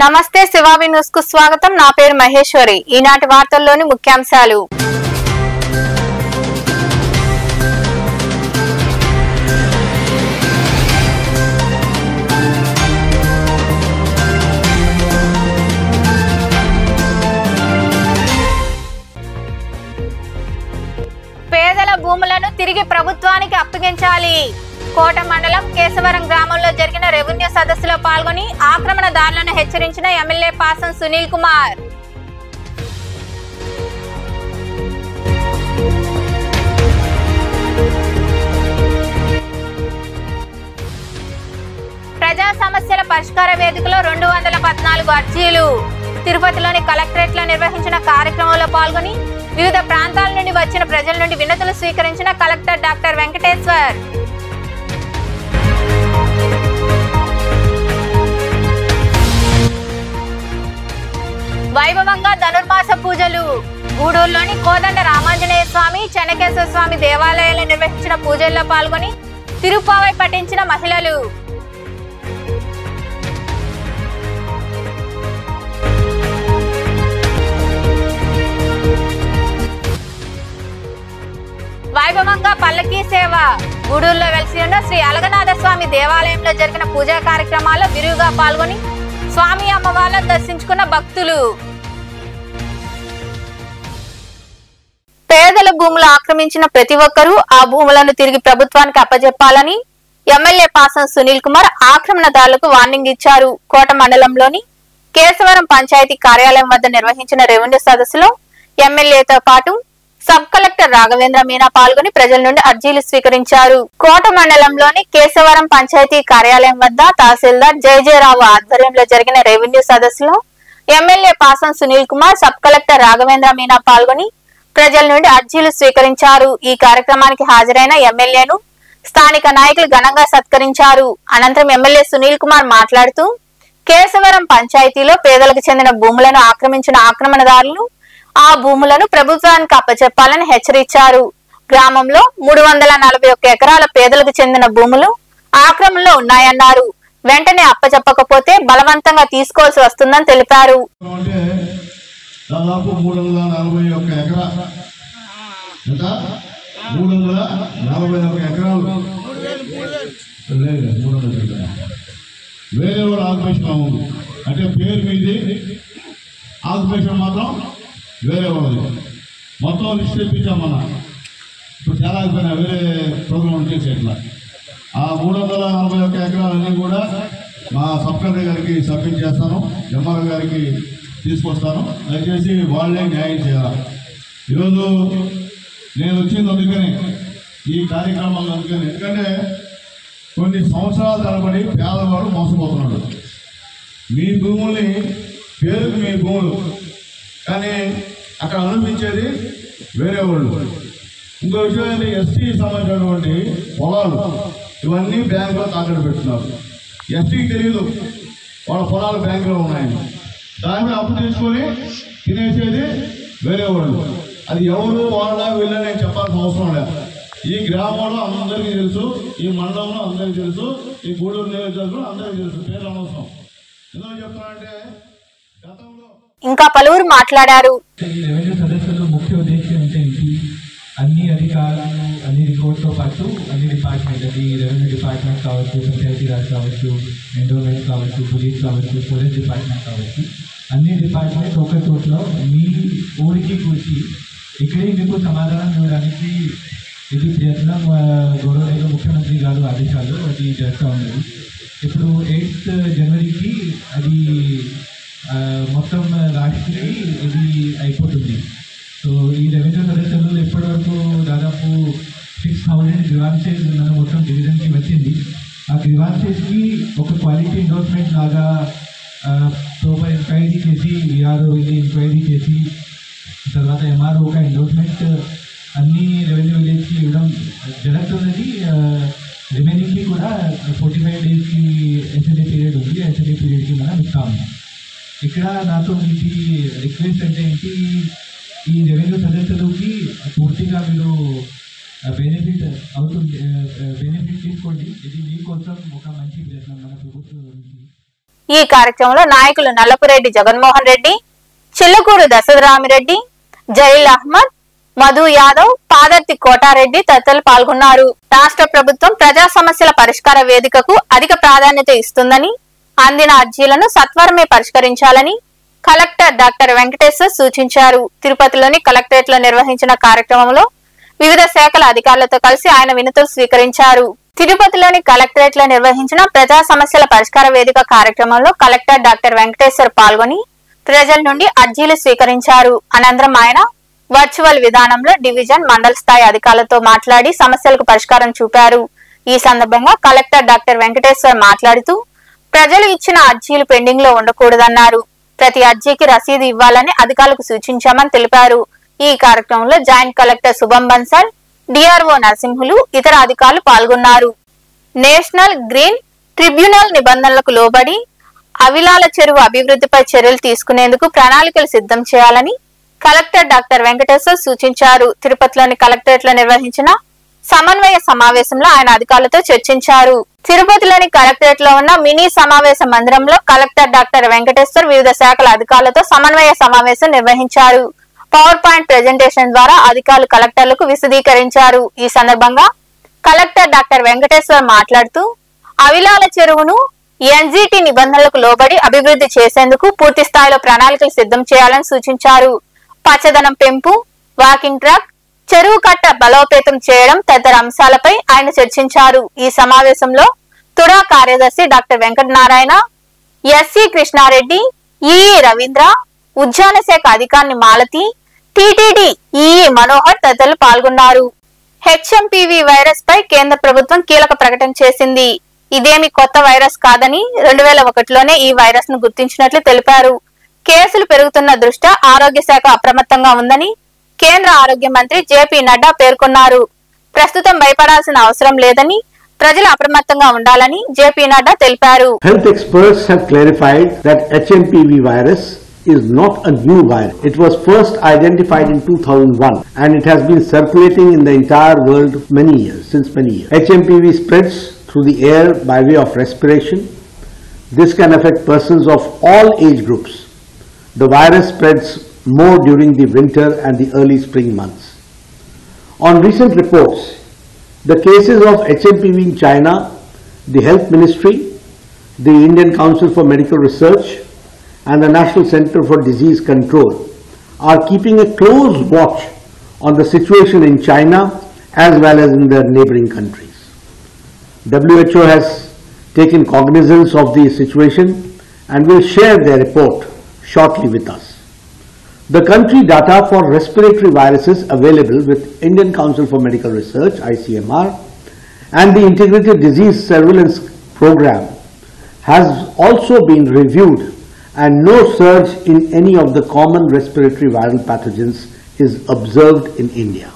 నమస్తే శివావి న్యూస్ కు స్వాగతం. నా పేరు మహేశ్వరి. ఈనాటి వార్తల్లోని ముఖ్యాంశాలు. పేదల భూములను తిరిగి ప్రభుత్వానికి అప్పగించాలి. కోట మండలం కేశవరం గ్రామంలో జరిగిన రెవెన్యూ సదస్సులో పాల్గొని ఆక్రమణదారులను హెచ్చరించిన ఎమ్మెల్యే పాసం సునీల్ కుమార్. ప్రజా సమస్యల పరిష్కార వేదికలో 214 అర్జీలు. తిరుపతిలోని కలెక్టరేట్ లో నిర్వహించిన కార్యక్రమంలో పాల్గొని వివిధ ప్రాంతాల నుండి వచ్చిన ప్రజల నుండి వినతులు స్వీకరించిన కలెక్టర్ డాక్టర్ వెంకటేశ్వర్. వైభవంగా ధనుర్మాస పూజలు. గూడూరులోని కోదండ రామాంజనేయ స్వామి, చెన్నకేశ్వర స్వామి దేవాలయాల్లో నిర్వహించిన పూజల్లో పాల్గొని తిరుప్పావై పఠించిన మహిళలు. వైభవంగా పల్లకీ సేవ. గూడూరులో వెలిసి ఉన్న శ్రీ అలగనాథ స్వామి దేవాలయంలో జరిగిన పూజా కార్యక్రమాల్లో విరివిగా పాల్గొని స్వామి అమ్మవార్లను దర్శించుకున్న భక్తులు. పేదల భూములు ఆక్రమించిన ప్రతి ఒక్కరూ ఆ భూములను తిరిగి ప్రభుత్వానికి అప్పజెప్పాలని ఎమ్మెల్యే పాసం సునీల్ కుమార్ ఆక్రమణదారులకు వార్నింగ్ ఇచ్చారు. కోట మండలంలోని కేశవరం పంచాయతీ కార్యాలయం వద్ద నిర్వహించిన రెవెన్యూ సదస్సులో ఎమ్మెల్యేతో పాటు సబ్ కలెక్టర్ రాఘవేంద్ర మీనా పాల్గొని ప్రజల నుండి అర్జీలు స్వీకరించారు. కోట మండలంలోని కేశవరం పంచాయతీ కార్యాలయం వద్ద తహసీల్దార్ జయజయరావు ఆధ్వర్యంలో జరిగిన రెవెన్యూ సదస్సులో MLA Pasam Sunil Kumar, sub collector Raghavendra Meena పాల్గొని ప్రజల నుండి అర్జీలు స్వీకరించారు. ఈ కార్యక్రమానికి హాజరైన ఎమ్మెల్యేను స్థానిక నాయకులు ఘనంగా సత్కరించారు. అనంతరం ఎమ్మెల్యే సునీల్ కుమార్ మాట్లాడుతూ కేశవరం పంచాయతీలో పేదలకు చెందిన భూములను ఆక్రమించిన ఆక్రమణదారులు ఆ భూములను ప్రభుత్వానికి అప్పచెప్పాలని హెచ్చరించారు. గ్రామంలో 341 ఎకరాల పేదలకు చెందిన భూములు ఆక్రమణలో ఉన్నాయన్నారు. వెంటనే అప్పచెప్పకపోతే బలవంతంగా తీసుకోవాల్సి వస్తుందని తెలిపారు. దాదాపు 341 ఎకరాలు వేరే వాళ్ళు ఆక్యుపేషన్ ఉంది. అంటే పేరు మీది, ఆక్యుపేషన్ మాత్రం వేరే వాళ్ళు. మొత్తం లిస్ట్ తెప్పించామన్నా. ఇప్పుడు చాలా అయిపోయినా వేరే ప్రోగ్రామ్ చేసేట్లా. ఆ 341 ఎకరాలన్నీ కూడా మా సబ్ కలెక్టర్ గారికి సబ్మిట్ చేస్తాను, ఎంఆర్ఓ గారికి తీసుకొస్తాను. దయచేసి వాళ్ళే న్యాయం చేయాలి. ఈరోజు నేను వచ్చింది అందుకని, ఈ కార్యక్రమాలు అందుకని. ఎందుకంటే కొన్ని సంవత్సరాల తరబడి పేదవాడు మోసపోతున్నాడు. మీ భూముల్ని పేరుకు మీ భూములు, కానీ అక్కడ అనుభవించేది వేరే వాళ్ళు. ఇంకో విషయం ఏంటి, ఎస్టీ సంబంధించినటువంటి పొలాలు ఇవన్నీ బ్యాంకులో తాకట్టు పెడుతున్నారు. ఎస్టీకి తెలియదు వాళ్ళ పొలాలు బ్యాంకులో ఉన్నాయని. దాని మీద అప్పు తీసుకొని తినేసేది వేరే వాళ్ళు. అది ఎవరు వాళ్ళ వీళ్ళని నేను చెప్పాల్సిన అవసరం లేదు. ఈ గ్రామంలో అందరికీ తెలుసు, ఈ మండలంలో అందరికీ తెలుసు, ఈ గూడూరు నియోజకవర్గంలో అందరికీ తెలుసు. పేరు అనవసరం. ఎందుకు చెప్తానంటే గతంలో ఇంకా పలువురు మాట్లాడారు. రెవెన్యూ సదస్సులో ముఖ్య ఉద్దేశం ఏంటంటే అన్ని అధికారులను, అన్ని రిపోర్ట్తో పాటు అన్ని డిపార్ట్మెంట్, అది రెవెన్యూ డిపార్ట్మెంట్ కావచ్చు, పంచాయతీ రాజ్ కావచ్చు, ఎండోమెంట్ కావచ్చు, పోలీస్ కావచ్చు, పోలీస్ డిపార్ట్మెంట్ కావచ్చు, అన్ని డిపార్ట్మెంట్ ఒక చోట్ల మీ ఊరికి కూర్చి ఇక్కడే మీకు సమాధానం ఇవ్వడానికి ఇది ప్రయత్నం గౌరవనీయ ముఖ్యమంత్రి గారు ఆదేశాలు అది చేస్తూ ఉన్నది. ఇప్పుడు 8th జనవరికి అది మొత్తం రాష్ట్రానికి ఇది అయిపోతుంది. సో ఈ రెవెన్యూ సదస్సులు ఇప్పటివరకు దాదాపు 6000 గ్రీవాన్సెస్ మన మొత్తం డివిజన్కి వచ్చింది. ఆ గ్రీవాన్సెస్కి ఒక క్వాలిటీ ఎండోర్స్మెంట్ లాగా ప్రాపర్ ఎంక్వైరీ చేసి, విఆర్ఓ ఎంక్వైరీ చేసి, తర్వాత ఎంఆర్ఓ ఒక ఎండోర్స్మెంట్ అన్ని రెవెన్యూ విలేజ్కి ఇవ్వడం జరుగుతున్నది. రిమైనింగ్కి కూడా 45 డేస్కి ఎస్ఎల్ఏ పీరియడ్ ఉంది. ఎస్ఎల్ఏ పీరియడ్కి మనం ఇస్తాము. ఇక్కడ నాతో మీకు రిక్వెస్ట్ అంటే ఏంటి, ఈ రెవెన్యూ సదస్సులకి పూర్తిగా మీరు బెనిఫిట్ అవుతుంది, బెనిఫిట్ తీసుకోండి. ఇది మీకోసం ఒక మంచి ప్రయత్నం మన ప్రభుత్వం నుంచి. ఈ కార్యక్రమంలో నాయకులు నల్లపురెడ్డి జగన్మోహన్ రెడ్డి, చిల్లకూరు దశరథరామిరెడ్డి, జలీల్ అహ్మద్, మధు యాదవ్, పాదర్తి కోటారెడ్డి తదితరులు పాల్గొన్నారు. రాష్ట్ర ప్రభుత్వం ప్రజా సమస్యల పరిష్కార వేదికకు అధిక ప్రాధాన్యత ఇస్తుందని, అందిన అర్జీలను సత్వరమే పరిష్కరించాలని కలెక్టర్ డాక్టర్ వెంకటేశ్వర్ సూచించారు. తిరుపతిలోని కలెక్టరేట్ లో నిర్వహించిన కార్యక్రమంలో వివిధ శాఖల అధికారులతో కలిసి ఆయన వినతులు స్వీకరించారు. తిరుపతిలోని కలెక్టరేట్ లో నిర్వహించిన ప్రజా సమస్యల పరిష్కార వేదిక కార్యక్రమంలో కలెక్టర్ డాక్టర్ వెంకటేశ్వర్ పాల్గొని ప్రజల నుండి అర్జీలు స్వీకరించారు. అనంతరం ఆయన వర్చువల్ విధానంలో డివిజన్, మండల స్థాయి అధికారులతో మాట్లాడి సమస్యలకు పరిష్కారం చూపారు. ఈ సందర్భంగా కలెక్టర్ డాక్టర్ వెంకటేశ్వర్ మాట్లాడుతూ ప్రజలు ఇచ్చిన అర్జీలు పెండింగ్ లో ఉండకూడదన్నారు. ప్రతి అర్జీకి రసీదు ఇవ్వాలని అధికారులకు సూచించామని తెలిపారు. ఈ కార్యక్రమంలో జాయింట్ కలెక్టర్ శుభం బన్సాల్, డిఆర్ఓ నరసింహులు, ఇతర అధికారులు పాల్గొన్నారు. నేషనల్ గ్రీన్ ట్రిబ్యునల్ నిబంధనలకు లోబడి అవిలాల చెరువు అభివృద్ధిపై చర్యలు తీసుకునేందుకు ప్రణాళికలు సిద్ధం చేయాలని కలెక్టర్ డాక్టర్ వెంకటేశ్వర్ సూచించారు. తిరుపతిలోని కలెక్టరేట్ లో నిర్వహించిన సమన్వయ సమావేశంలో ఆయన అధికారులతో చర్చించారు. తిరుపతిలోని కలెక్టరేట్ లో ఉన్న మినీ సమావేశ మందిరంలో కలెక్టర్ డాక్టర్ వెంకటేశ్వర్ వివిధ శాఖల అధికారులతో సమన్వయ సమావేశం నిర్వహించారు. పవర్ పాయింట్ ప్రెజెంటేషన్ ద్వారా అధికారులు కలెక్టర్లకు విశదీకరించారు. ఈ సందర్భంగా కలెక్టర్ డాక్టర్ వెంకటేశ్వర్ మాట్లాడుతూ అవిలాల చెరువును ఎన్జీటీ నిబంధనలకు లోబడి అభివృద్ధి చేసేందుకు పూర్తి స్థాయిలో ప్రణాళికలు సిద్ధం చేయాలని సూచించారు. పచ్చదనం పెంపు, వాకింగ్ ట్రాక్, చెరువు కట్ట బలోపేతం చేయడం తదితర అంశాలపై ఆయన చర్చించారు. ఈ సమావేశంలో తుడా కార్యదర్శి doctor Venkatanarayana, SE Krishnareddy, EE Ravindra, ఉద్యాన శాఖ అధికారిని మాలతి, టీటీడీ ఈఈ మనోహర్ తదితరులు పాల్గొన్నారు. హెచ్ఎంపీవీ వైరస్ పై కేంద్ర ప్రభుత్వం కీలక ప్రకటన చేసింది. ఇదేమి కొత్త వైరస్ కాదని 2001లోనే ఈ వైరస్ ను గుర్తించినట్లు తెలిపారు. కేసులు పెరుగుతున్న దృష్ట్యా ఆరోగ్య శాఖ అప్రమత్తంగా ఉందని కేంద్ర ఆరోగ్య మంత్రి జేపీ నడ్డా పేర్కొన్నారు. ప్రస్తుతం భయపడాల్సిన అవసరం లేదని, ప్రజలు అప్రమత్తంగా ఉండాలని జేపీ నడ్డా తెలిపారు. Health experts have clarified that HMPV virus is not a new virus. It was first identified in 2001 and it has been circulating in the entire world since many years. HMPV spreads through the air by way of respiration. This can affect persons of all age groups. The virus spreads more during the winter and the early spring months. On recent reports, the cases of HMPV in China, the Health Ministry, the Indian Council for Medical Research and the National Center for Disease Control are keeping a close watch on the situation in China as well as in the neighboring countries. WHO has taken cognizance of the situation and will share their report shortly with us. The country data for respiratory viruses available with Indian Council for Medical Research (ICMR) and the Integrated Disease Surveillance Program has also been reviewed and no surge in any of the common respiratory viral pathogens is observed in India.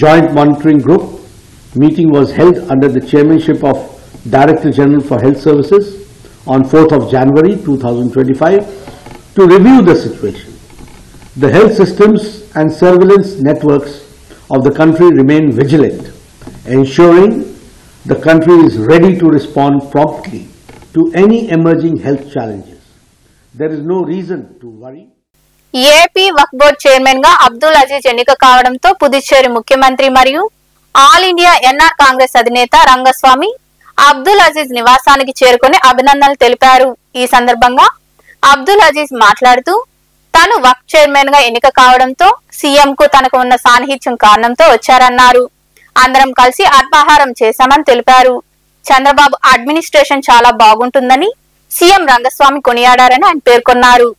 Joint Monitoring Group meeting was held under the chairmanship of Director General for Health Services on 4th of January 2025 to review the situation. The health systems and surveillance networks of the country remain vigilant, ensuring the country is ready to respond promptly to any emerging health challenges. There is no reason to worry. AP Waqf board chairman గా అబ్దుల్ అజీజ్ ఎన్నిక కావడంతో పుదుచ్చేరి ముఖ్యమంత్రి మరియు all India NR Congress అధినేత రంగస్వామి అబ్దుల్ అజీజ్ నివాసానికి చేరుకుని అభినందనలు తెలిపారు. ఈ సందర్భంగా అబ్దుల్ అజీజ్ మాట్లాడుతూ తాను వక్ఫ్ చైర్మన్ గా ఎన్నిక కావడంతో సీఎం కు తనకు ఉన్న సాన్నిహిత్యం కారణంతో వచ్చారన్నారు. అందరం కలిసి అల్పాహారం చేశామని తెలిపారు. చంద్రబాబు అడ్మినిస్ట్రేషన్ చాలా బాగుంటుందని సీఎం రంగస్వామి కొనియాడారని ఆయన పేర్కొన్నారు.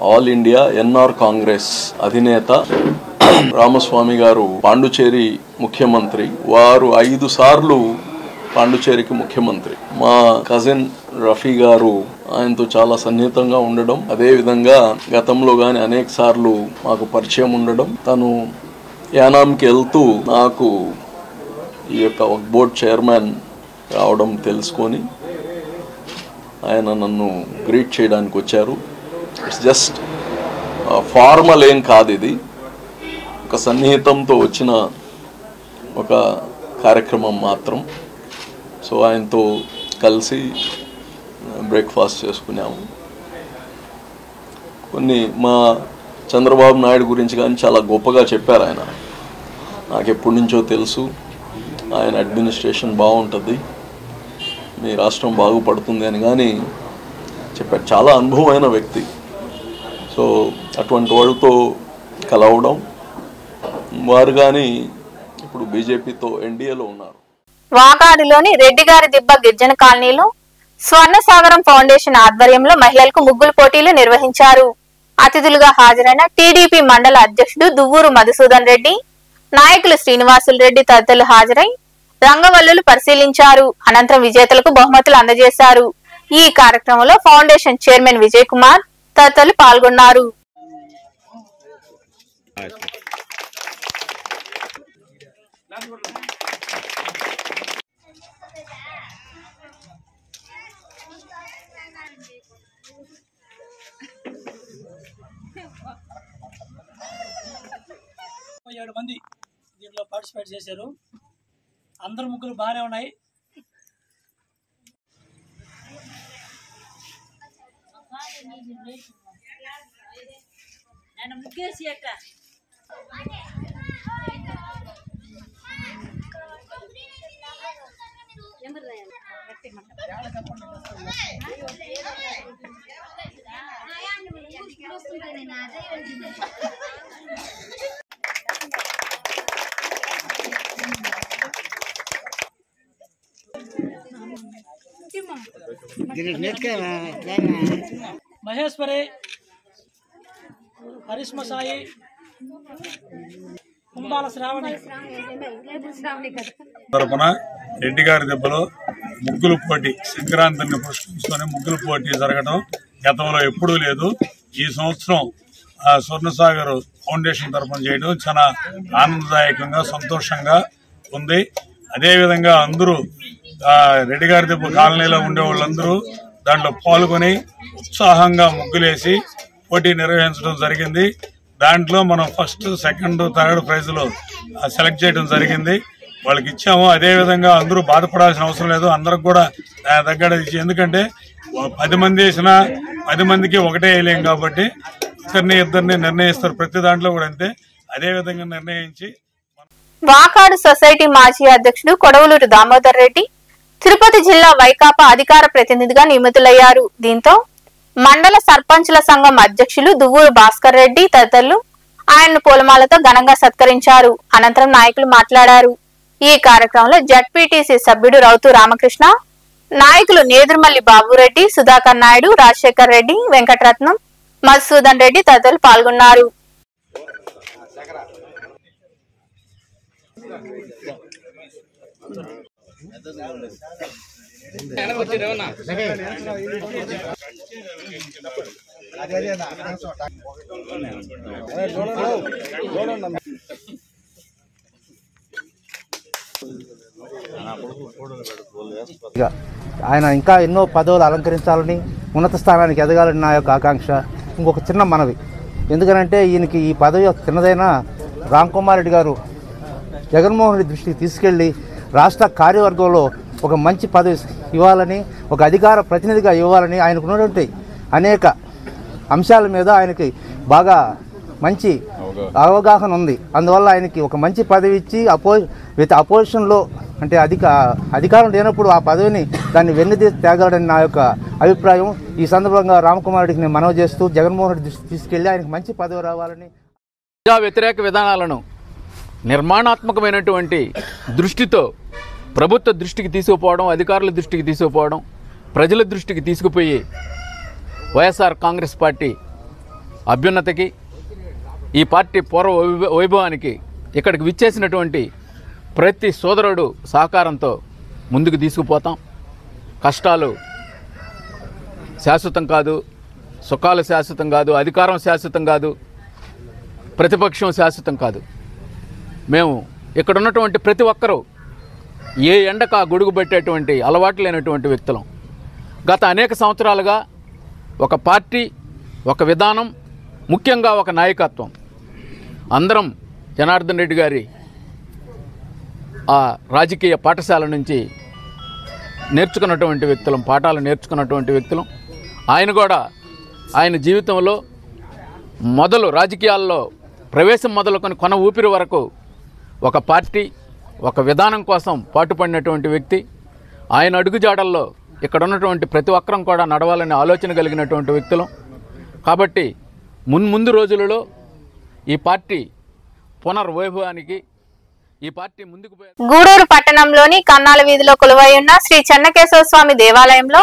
ఆల్ ఇండియా ఎన్ఆర్ కాంగ్రెస్ అధినేత రామస్వామి గారు పాండుచేరి ముఖ్యమంత్రి. వారు 5 సార్లు పాండుచేరికి ముఖ్యమంత్రి. మా కజిన్ రఫీ గారు ఆయనతో చాలా సన్నిహితంగా ఉండడం, అదేవిధంగా గతంలో కానీ అనేక సార్లు మాకు పరిచయం ఉండడం, తను యానాంకి వెళ్తూ నాకు ఈ యొక్క వక్ఫ్ బోర్డ్ చైర్మన్ రావడం తెలుసుకొని ఆయన నన్ను గ్రీట్ చేయడానికి వచ్చారు. ఇట్స్ జస్ట్ ఫార్మల్ ఏం కాదు, ఇది ఒక సన్నిహితంతో వచ్చిన ఒక కార్యక్రమం మాత్రం. సో ఆయనతో కలిసి బ్రేక్ఫాస్ట్ చేసుకున్నాము. కొన్ని మా చంద్రబాబు నాయుడు గురించి కానీ చాలా గొప్పగా చెప్పారు ఆయన. నాకు ఎప్పటి నుంచో తెలుసు ఆయన అడ్మినిస్ట్రేషన్ బాగుంటుంది, మీ రాష్ట్రం బాగుపడుతుంది అని కానీ చెప్పారు. చాలా అనుభవమైన వ్యక్తి. సో అటువంటి వాళ్ళతో కలవడం, వారు కానీ ఇప్పుడు బీజేపీతో ఎన్డీఏలో ఉన్నారు. వాకాడులోని రెడ్డిగారి దిబ్బ గిరిజన కాలనీలో స్వర్ణసాగరం ఫౌండేషన్ ఆధ్వర్యంలో మహిళలకు ముగ్గులు పోటీలు నిర్వహించారు. అతిథులుగా హాజరైన టీడీపీ మండల అధ్యక్షుడు దువ్వూరు మధుసూదన్ రెడ్డి, నాయకులు శ్రీనివాసులు రెడ్డి తదితరులు హాజరై రంగవల్లులు పరిశీలించారు. అనంతరం విజేతలకు బహుమతులు అందజేశారు. ఈ కార్యక్రమంలో ఫౌండేషన్ చైర్మన్ విజయ్ కుమార్ తదితరులు పాల్గొన్నారు. మంది దీంట్లో పార్టిసిపేట్ చేశారు. అందరు ముగ్గులు బాగానే ఉన్నాయి. మహేశ్వరి, హరిష్మ సాయి, కుంభాల శ్రావణి తరపున రెడ్డిగారి దెబ్బలో ముగ్గులు పోటీ, సంక్రాంతిని పురస్కరించుకొని ముగ్గులు పోటీ జరగడం గతంలో ఎప్పుడూ లేదు. ఈ సంవత్సరం స్వర్ణసాగర్ ఫౌండేషన్ తరఫున చేయడం చాలా ఆనందదాయకంగా, సంతోషంగా ఉంది. అదేవిధంగా అందరూ రెడ్డిగారి దెబ్బ కాలనీలో ఉండే వాళ్ళందరూ దాంట్లో పాల్గొని ఉత్సాహంగా ముగ్గులేసి పోటీ నిర్వహించడం జరిగింది. దాంట్లో మనం ఫస్ట్, సెకండ్, థర్డ్ ప్రైజ్లో సెలెక్ట్ చేయడం జరిగింది. వాళ్ళకి ఇచ్చాము. అదేవిధంగా అందరూ బాధపడాల్సిన అవసరం లేదు, అందరికి కూడా దగ్గర ఇచ్చి, ఎందుకంటే 10 మంది వేసినా 10 మందికి ఒకటే వేయలేం కాబట్టి ఇద్దరిని నిర్ణయిస్తారు. ప్రతి దాంట్లో కూడా అంతే. అదేవిధంగా నిర్ణయించి వాకాడు సొసైటీ మాజీ అధ్యక్షుడు కొడవలూరు దామోదర్ రెడ్డి తిరుపతి జిల్లా వైకాపా అధికార ప్రతినిధిగా నియమితులయ్యారు. దీంతో మండల సర్పంచుల సంఘం అధ్యక్షులు దువ్వూరు భాస్కర్ రెడ్డి తదితరులు ఆయన్ను పూలమాలతో ఘనంగా సత్కరించారు. అనంతరం నాయకులు మాట్లాడారు. ఈ కార్యక్రమంలో జడ్పీటీసీ సభ్యుడు రౌతు రామకృష్ణ, నాయకులు నేదురుమల్లి బాబురెడ్డి, సుధాకర్ నాయుడు, రాజశేఖర్ రెడ్డి, వెంకటరత్నం, మధుసూదన్ రెడ్డి తదితరులు పాల్గొన్నారు. ఆయన ఇంకా ఎన్నో పదవులు అలంకరించాలని, ఉన్నత స్థానానికి ఎదగాలని నా యొక్క ఆకాంక్ష. ఇంకొక చిన్న మనవి, ఎందుకనంటే ఈయనకి ఈ పదవి చిన్నదైనా రామ్ కుమార్ రెడ్డి గారు జగన్మోహన్ రెడ్డి దృష్టికి తీసుకెళ్ళి రాష్ట్ర కార్యవర్గంలో ఒక మంచి పదవి ఇవ్వాలని, ఒక అధికార ప్రతినిధిగా ఇవ్వాలని ఆయనకు ఉన్నటువంటి అనేక అంశాల మీద ఆయనకి బాగా మంచి అవగాహన ఉంది. అందువల్ల ఆయనకి ఒక మంచి పదవి ఇచ్చి అపోజిషన్లో అంటే అధికారం లేనప్పుడు ఆ పదవిని దాన్ని వెన్నుదీసి తేగలడని నా యొక్క అభిప్రాయం. ఈ సందర్భంగా రామకుమార్ రెడ్డికి నేను మనవి చేస్తూ జగన్మోహన్ రెడ్డి దృష్టికి తీసుకెళ్లి ఆయనకు మంచి పదవి రావాలని, ప్రజా వ్యతిరేక విధానాలను నిర్మాణాత్మకమైనటువంటి దృష్టితో ప్రభుత్వ దృష్టికి తీసుకుపోవడం, అధికారుల దృష్టికి తీసుకుపోవడం, ప్రజల దృష్టికి తీసుకుపోయి వైఎస్ఆర్ కాంగ్రెస్ పార్టీ అభ్యున్నతికి, ఈ పార్టీ పూర్వ వైభవానికి ఇక్కడికి విచ్చేసినటువంటి ప్రతి సోదరుడు సహకారంతో ముందుకు తీసుకుపోతాం. కష్టాలు శాశ్వతం కాదు, సుఖాలు శాశ్వతం కాదు, అధికారం శాశ్వతం కాదు, ప్రతిపక్షం శాశ్వతం కాదు. మేము ఇక్కడ ఉన్నటువంటి ప్రతి ఒక్కరూ ఏ ఎండకు ఆ గొడుగు పెట్టేటువంటి అలవాటు లేనటువంటి వ్యక్తులం. గత అనేక సంవత్సరాలుగా ఒక పార్టీ, ఒక విధానం, ముఖ్యంగా ఒక నాయకత్వం, అందరం జనార్దన్ రెడ్డి గారి ఆ రాజకీయ పాఠశాల నుంచి నేర్చుకున్నటువంటి వ్యక్తులం, పాఠాలు నేర్చుకున్నటువంటి వ్యక్తులం. ఆయన కూడా ఆయన జీవితంలో రాజకీయాల్లో ప్రవేశం మొదలుకొని కొన ఊపిరి వరకు ఒక పార్టీ, ఒక విధానం కోసం పాటుపడినటువంటి వ్యక్తి. ఆయన అడుగుజాడల్లో ఇక్కడ ఉన్నటువంటి ప్రతి ఒక్కరం కూడా నడవాలనే ఆలోచన కలిగినటువంటి వ్యక్తులం. కాబట్టి ముందు రోజులలో ఈ పార్టీ పునర్వైభవానికి ఈ పార్టీ ముందుకు గూడూరు పట్టణంలోని కన్నాల వీధిలో కొలువై ఉన్న శ్రీ చెన్నకేశవ స్వామి దేవాలయంలో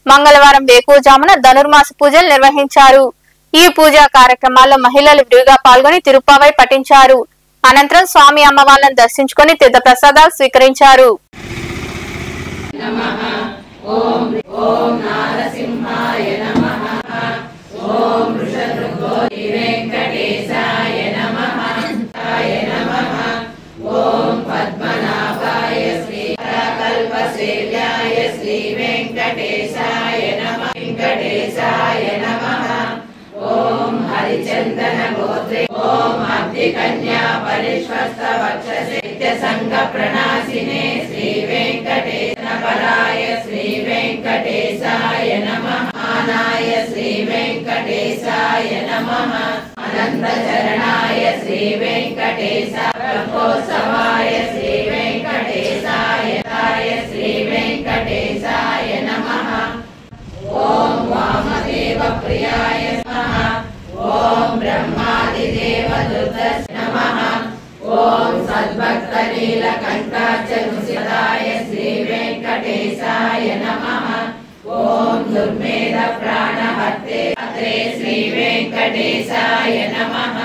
మంగళవారం వేకువజామున ధనుర్మాస పూజలు నిర్వహించారు. ఈ పూజా కార్యక్రమాల్లో మహిళలు విరివిగా పాల్గొని తిరుప్పావై పఠించారు. అనంతరం స్వామి అమ్మవార్లను దర్శించుకుని తీర్థ ప్రసాదాలు స్వీకరించారు. कन्या परिश्वस्त वक्षसे संग प्रणासिने श्री वेंकटेश पराय श्री वेंकटेशाय नमः। आनाय श्री वेंकटेशाय नमः। अनंत चरणाय श्री वेंकटेशाय प्रभोत्सवाय श्री वेंकटेशाय श्री वेंकटेशाय नमः। ओम वामदेव प्रियाय नमः। ओम ब्रह्मादिदेव दुर्दर्श नमः। ओम सद्भक्त नीलकंठाचलुसिदाय श्री वेंकटेशाय नमः। ओम दुर्मेध प्राणहर्ते श्री वेंकटेशाय नमः।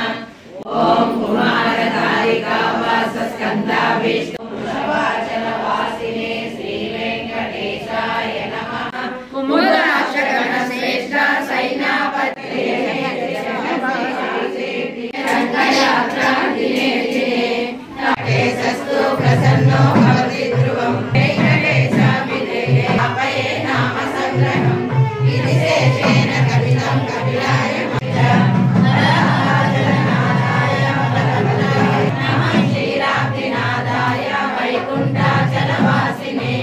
ओम कुमारधारिका वास स्कंदा विष्णु वाचनवासिने श्री वेंकटेशाय नमः। कुमुदनाशगण श्रेष्ठ सैनापति रंगयात्रा दिने दिने नाटेशस्तु प्रसन्नो भवति ध्रुवं वेंकटेशाभिधेये अपये नाम संग्रहं विशेषेण कपिलं कपिलाय नरहाजननादाय बलबलाय नमः क्षीराब्धिनादाय వైకుంఠాచలవాసినే.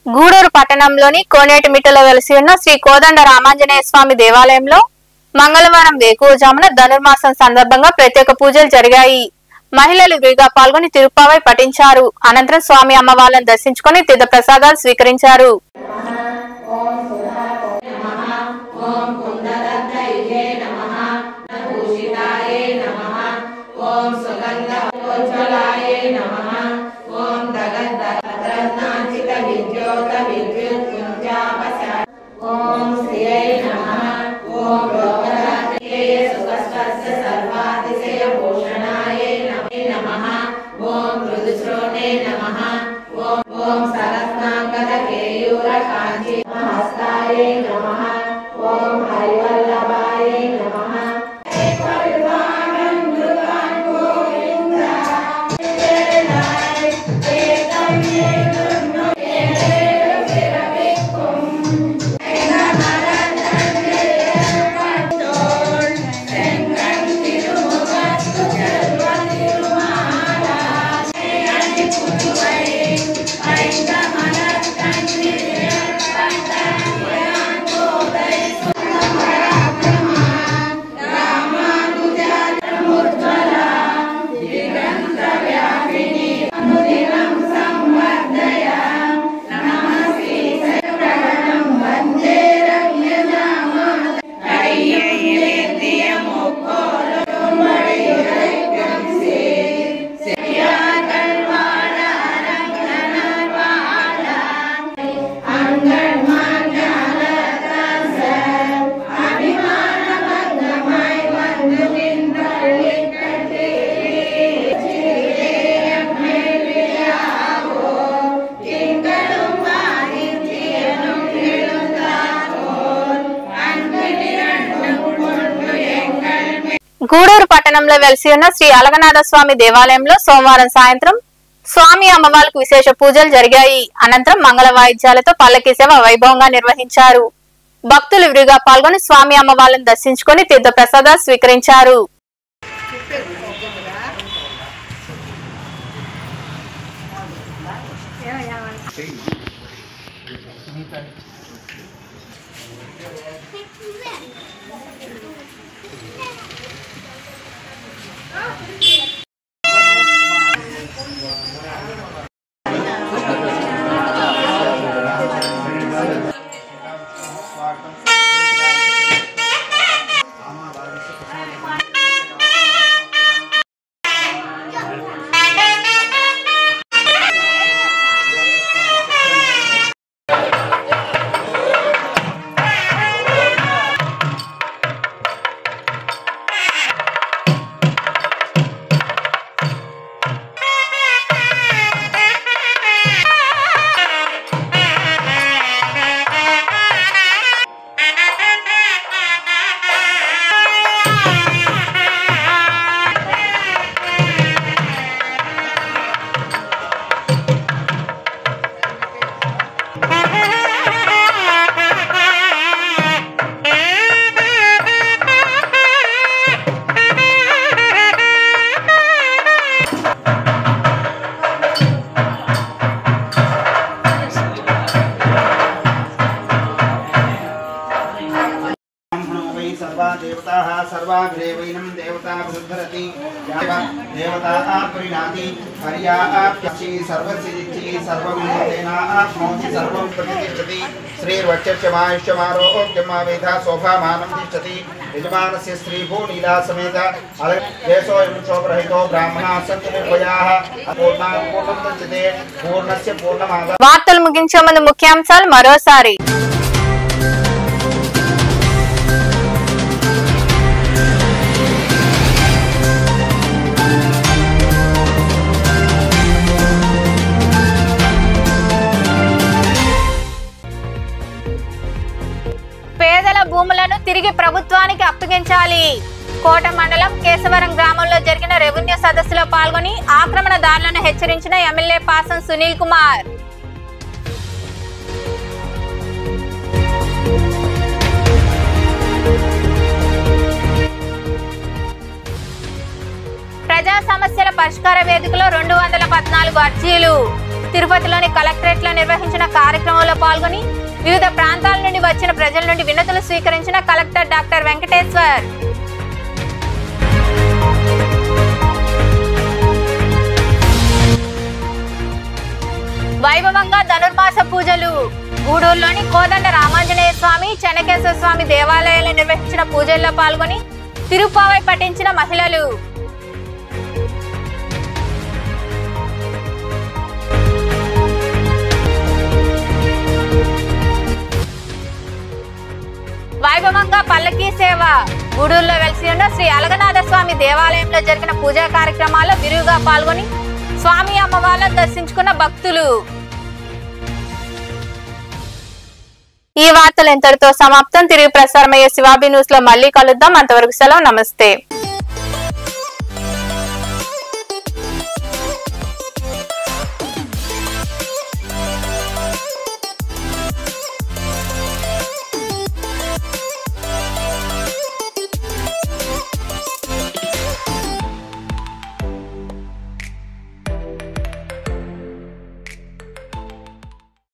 గూడూరు పట్టణంలోని కోనేటిమిట్టలో వెలిసి ఉన్న శ్రీ కోదండ రామాంజనేయ స్వామి దేవాలయంలో మంగళవారం వేకువజామున ధనుర్మాసం సందర్భంగా ప్రత్యేక పూజలు జరిగాయి. మహిళలు విరిగా పాల్గొని తిరుప్పావై పఠించారు. అనంతరం స్వామి అమ్మవార్లను దర్శించుకుని తీర్థ ప్రసాదాలు స్వీకరించారు. ओम सरस्नाकद केयूर कांच గూడూరు పట్టణంలో వెలిసి ఉన్న శ్రీ అలగనాథ స్వామి దేవాలయంలో సోమవారం సాయంత్రం స్వామి అమ్మవార్లకు విశేష పూజలు జరిగాయి. అనంతరం మంగళ వాయిద్యాలతో పల్లకీ సేవ వైభవంగా నిర్వహించారు. భక్తులు విరిగా పాల్గొని స్వామి అమ్మవార్లను దర్శించుకుని తీర్థ ప్రసాదాలు స్వీకరించారు. सर्वाग्रेवैनं देवता बृहद्भरति देवता परिणाति हर्याप्यक्षि सर्वसिद्धि सर्वविमोचना आत्मोचि सर्वं प्रतिष्ठति श्रीर्वक्षमायुष्यमारोग्यमावेधा शोभामानं तिष्ठति यजमानस्य स्त्रीभू लीला समेत देशो यमशोभरहितो ब्राह्मणाः सन्तु निर्भयाः पूर्णं दच्यते पूर्णस्य पूर्णमादाय వార్తలు ముగించే ముందు ముఖ్యాంశాలు మరోసారి. పేదల భూములను తిరిగి ప్రభుత్వానికి అప్పగించాలి. కోట మండలం కేశవరం గ్రామంలో జరిగిన రెవెన్యూ సదస్సులో పాల్గొని ఆక్రమణదారులను హెచ్చరించిన ఎమ్మెల్యే పాసం సునీల్ కుమార్. ప్రజా సమస్యల పరిష్కార వేదికలో 214 అర్జీలు. తిరుపతిలోని కలెక్టరేట్ లో నిర్వహించిన కార్యక్రమంలో పాల్గొని వివిధ ప్రాంతాల నుండి వచ్చిన ప్రజల నుండి వినతులు స్వీకరించిన కలెక్టర్ డాక్టర్ వెంకటేశ్వర్. వైభవంగా ధనుర్మాస పూజలు. గూడూరులోని కోదండ రామాంజనేయ స్వామి, చెన్నకేశ్వర స్వామి దేవాలయాల్లో నిర్వహించిన పూజల్లో పాల్గొని తిరుప్పావై పఠించిన మహిళలు. వైభవంగా పల్లకీ సేవ. గూడూరులో వెలిసి ఉన్న శ్రీ అలగనాథ స్వామి దేవాలయంలో జరిగిన పూజా కార్యక్రమాల్లో విరివిగా పాల్గొని స్వామి అమ్మవార్లను దర్శించుకున్న భక్తులు. ఈ వార్తలు ఇంతటితో సమాప్తం. తిరిగి ప్రసారమయ్యే శివాబి న్యూస్ లో మళ్ళీ కలుద్దాం. అంతవరకు సెలవు. నమస్తే.